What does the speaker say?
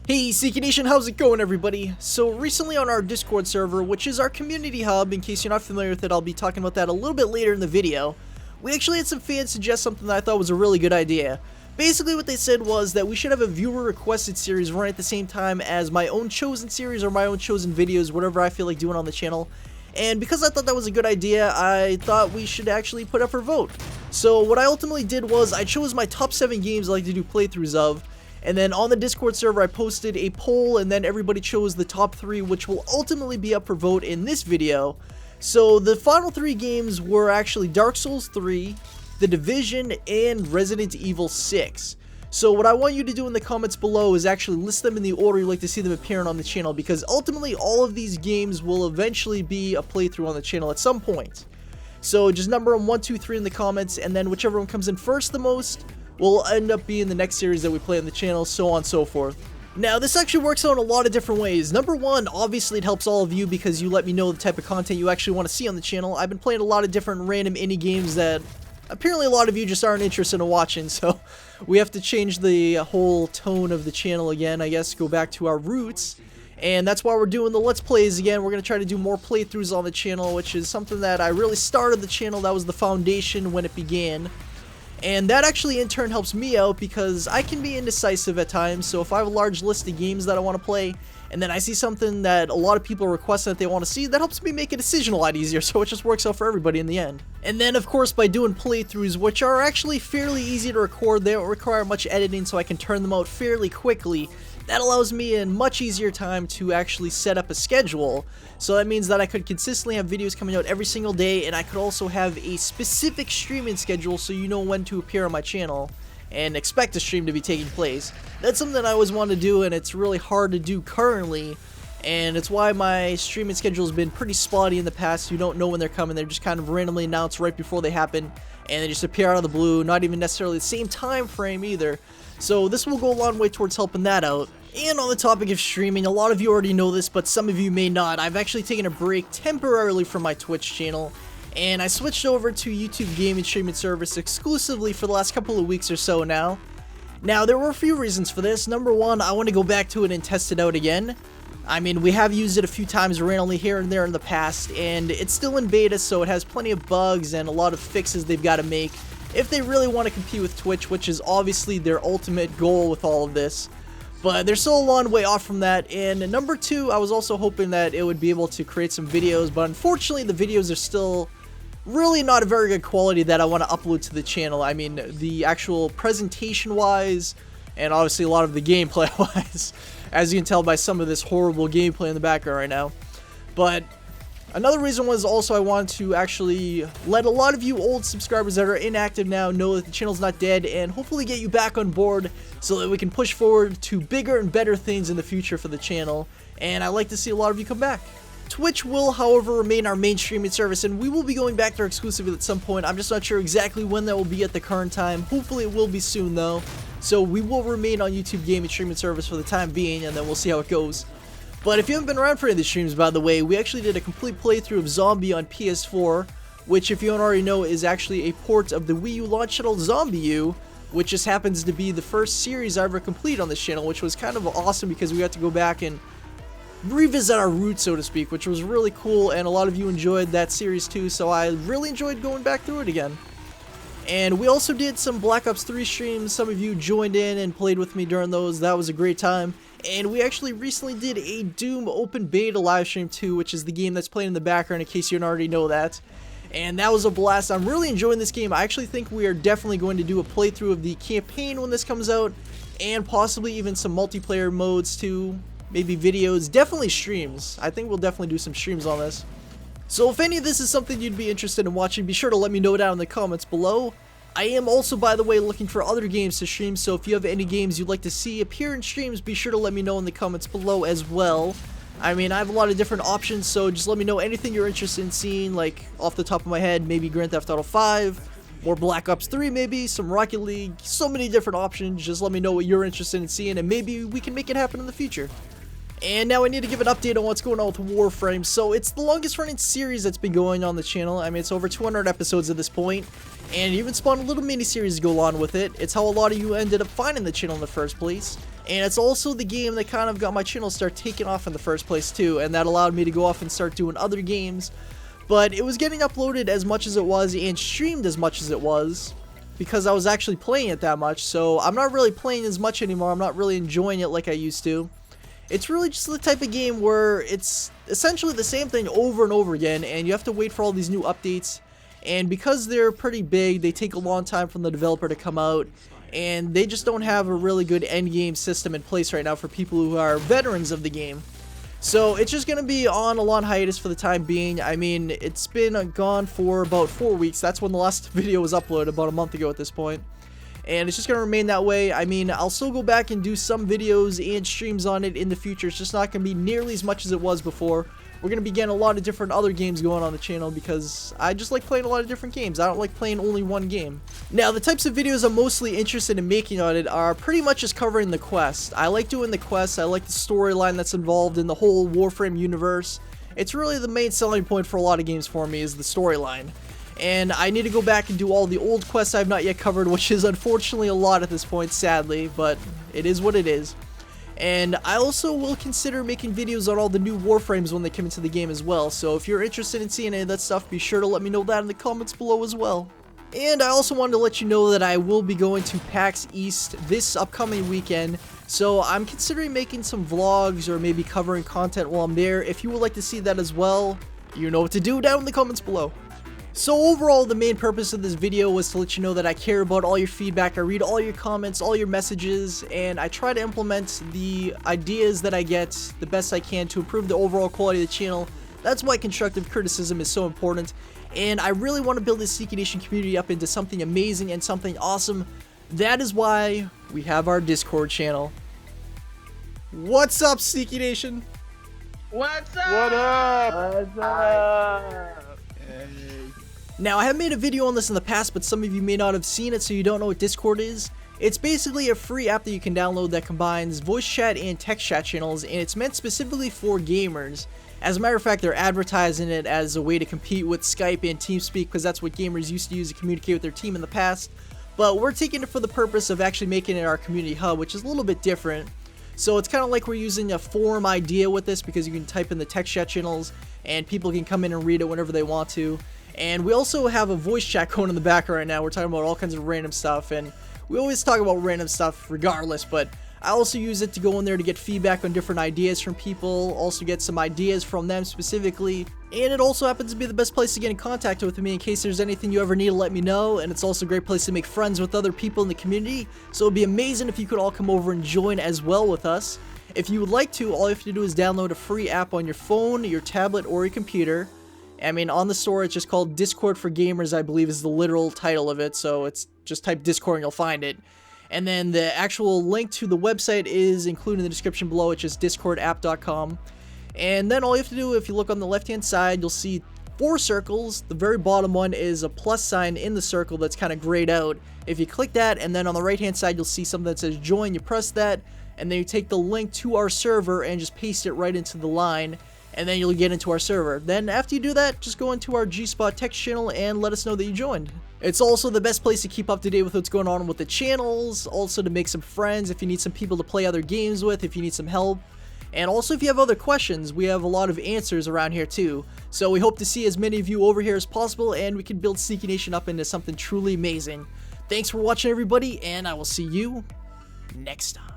Hey SnEaKy Nation, how's it going everybody? So recently on our Discord server, which is our community hub, in case you're not familiar with it, I'll be talking about that a little bit later in the video. We actually had some fans suggest something that I thought was a really good idea. Basically what they said was that we should have a viewer requested series run at the same time as my own chosen series or my own chosen videos, whatever I feel like doing on the channel. And because I thought that was a good idea, I thought we should actually put up for vote. So what I ultimately did was I chose my top 7 games I like to do playthroughs of. And then on the Discord server, I posted a poll, and then everybody chose the top 3, which will ultimately be up for vote in this video. So the final 3 games were actually Dark Souls 3, The Division, and Resident Evil 6. So what I want you to do in the comments below is actually list them in the order you'd like to see them appearing on the channel, because ultimately all of these games will eventually be a playthrough on the channel at some point. So just number them 1, 2, 3 in the comments, and then whichever one comes in first the most will end up being the next series that we play on the channel, so on and so forth. Now, this actually works out in a lot of different ways. Number one, obviously it helps all of you because you let me know the type of content you actually want to see on the channel. I've been playing a lot of different random indie games that apparently a lot of you just aren't interested in watching, so we have to change the whole tone of the channel again, I guess, go back to our roots. And that's why we're doing the Let's Plays again. We're going to try to do more playthroughs on the channel, which is something that I really started the channel. That was the foundation when it began. And that actually in turn helps me out because I can be indecisive at times. So if I have a large list of games that I want to play, and then I see something that a lot of people request that they want to see, that helps me make a decision a lot easier, so it just works out for everybody in the end. And then of course by doing playthroughs, which are actually fairly easy to record, they don't require much editing, so I can turn them out fairly quickly. That allows me a much easier time to actually set up a schedule. So that means that I could consistently have videos coming out every single day, and I could also have a specific streaming schedule so you know when to appear on my channel and expect a stream to be taking place. That's something that I always wanted to do, and it's really hard to do currently, and it's why my streaming schedule has been pretty spotty in the past. You don't know when they're coming, they're just kind of randomly announced right before they happen, and they just appear out of the blue, not even necessarily the same time frame either. So this will go a long way towards helping that out. And on the topic of streaming, a lot of you already know this, but some of you may not. I've actually taken a break temporarily from my Twitch channel, and I switched over to YouTube gaming streaming service exclusively for the last couple of weeks or so now. Now, there were a few reasons for this. Number one, I want to go back to it and test it out again. I mean, we have used it a few times randomly here and there in the past, and it's still in beta, so it has plenty of bugs and a lot of fixes they've got to make if they really want to compete with Twitch, which is obviously their ultimate goal with all of this. But they're still a long way off from that. And number two, I was also hoping that it would be able to create some videos, but unfortunately the videos are still really not a very good quality that I want to upload to the channel. I mean, the actual presentation wise, and obviously a lot of the gameplay wise, as you can tell by some of this horrible gameplay in the background right now. But another reason was also I wanted to actually let a lot of you old subscribers that are inactive now know that the channel's not dead, and hopefully get you back on board so that we can push forward to bigger and better things in the future for the channel. And I'd like to see a lot of you come back. Twitch will, however, remain our main streaming service, and we will be going back there exclusively at some point. I'm just not sure exactly when that will be at the current time. Hopefully it will be soon though. So we will remain on YouTube gaming streaming service for the time being, and then we'll see how it goes. But if you haven't been around for any of the streams, by the way, we actually did a complete playthrough of Zombie on PS4, which, if you don't already know, is actually a port of the Wii U launch title Zombie U, which just happens to be the first series I ever completed on this channel, which was kind of awesome because we got to go back and revisit our roots, so to speak, which was really cool, and a lot of you enjoyed that series too, so I really enjoyed going back through it again. And we also did some Black Ops 3 streams. Some of you joined in and played with me during those. That was a great time. And we actually recently did a Doom open beta live stream too, which is the game that's playing in the background in case you don't already know that. And that was a blast. I'm really enjoying this game. I actually think we are definitely going to do a playthrough of the campaign when this comes out, and possibly even some multiplayer modes too, maybe videos, definitely streams. I think we'll definitely do some streams on this. So if any of this is something you'd be interested in watching, be sure to let me know down in the comments below. I am also, by the way, looking for other games to stream, so if you have any games you'd like to see appear in streams, be sure to let me know in the comments below as well. I mean, I have a lot of different options, so just let me know anything you're interested in seeing, like, off the top of my head, maybe Grand Theft Auto 5, or Black Ops 3 maybe, some Rocket League, so many different options. Just let me know what you're interested in seeing, and maybe we can make it happen in the future. And now I need to give an update on what's going on with Warframe. So it's the longest running series that's been going on the channel. I mean, it's over 200 episodes at this point. and even spawned a little mini-series to go along with it. It's how a lot of you ended up finding the channel in the first place. And it's also the game that kind of got my channel start taking off in the first place too, and that allowed me to go off and start doing other games. But it was getting uploaded as much as it was and streamed as much as it was because I was actually playing it that much. So I'm not really playing as much anymore. I'm not really enjoying it like I used to. It's really just the type of game where it's essentially the same thing over and over again, and you have to wait for all these new updates. And because they're pretty big, they take a long time from the developer to come out, and they just don't have a really good end game system in place right now for people who are veterans of the game. So it's just going to be on a long hiatus for the time being. I mean, it's been gone for about 4 weeks. That's when the last video was uploaded, about a month ago at this point. And it's just going to remain that way. I mean, I'll still go back and do some videos and streams on it in the future. It's just not going to be nearly as much as it was before. We're going to be getting a lot of different other games going on the channel because I just like playing a lot of different games. I don't like playing only one game. Now, the types of videos I'm mostly interested in making on it are pretty much just covering the quest. I like doing the quests. I like the storyline that's involved in the whole Warframe universe. It's really the main selling point for a lot of games for me is the storyline. And I need to go back and do all the old quests I've not yet covered, which is unfortunately a lot at this point, sadly, but it is what it is. And I also will consider making videos on all the new Warframes when they come into the game as well, so if you're interested in seeing any of that stuff, be sure to let me know that in the comments below as well. And I also wanted to let you know that I will be going to PAX East this upcoming weekend, so I'm considering making some vlogs or maybe covering content while I'm there. If you would like to see that as well, you know what to do down in the comments below. So overall, the main purpose of this video was to let you know that I care about all your feedback, I read all your comments, all your messages, and I try to implement the ideas that I get the best I can to improve the overall quality of the channel. That's why constructive criticism is so important, and I really want to build this SnEaKy Nation community up into something amazing and something awesome. That is why we have our Discord channel. What's up, SnEaKy Nation? What's up? What up? What's up? Now, I have made a video on this in the past, but some of you may not have seen it, so you don't know what Discord is. It's basically a free app that you can download that combines voice chat and text chat channels, and it's meant specifically for gamers. As a matter of fact, they're advertising it as a way to compete with Skype and TeamSpeak, because that's what gamers used to use to communicate with their team in the past. But we're taking it for the purpose of actually making it our community hub, which is a little bit different. So it's kind of like we're using a forum idea with this, because you can type in the text chat channels, and people can come in and read it whenever they want to. And we also have a voice chat going in the background right now. We're talking about all kinds of random stuff, and we always talk about random stuff regardless, but I also use it to go in there to get feedback on different ideas from people, also get some ideas from them specifically, and it also happens to be the best place to get in contact with me in case there's anything you ever need to let me know, and it's also a great place to make friends with other people in the community, so it'd be amazing if you could all come over and join as well with us. If you would like to, all you have to do is download a free app on your phone, your tablet, or your computer. I mean, on the store, it's just called Discord for Gamers, I believe is the literal title of it, so it's just type Discord and you'll find it. And then the actual link to the website is included in the description below, which is discordapp.com. And then all you have to do, if you look on the left-hand side, you'll see 4 circles. The very bottom one is a plus sign in the circle that's kind of grayed out. If you click that, and then on the right-hand side, you'll see something that says join. You press that, and then you take the link to our server and just paste it right into the line. And then you'll get into our server. Then after you do that, just go into our G-Spot text channel and let us know that you joined. It's also the best place to keep up to date with what's going on with the channels, also to make some friends if you need some people to play other games with, if you need some help. And also if you have other questions, we have a lot of answers around here too. So we hope to see as many of you over here as possible, and we can build SnEaKy Nation up into something truly amazing. Thanks for watching everybody, and I will see you next time.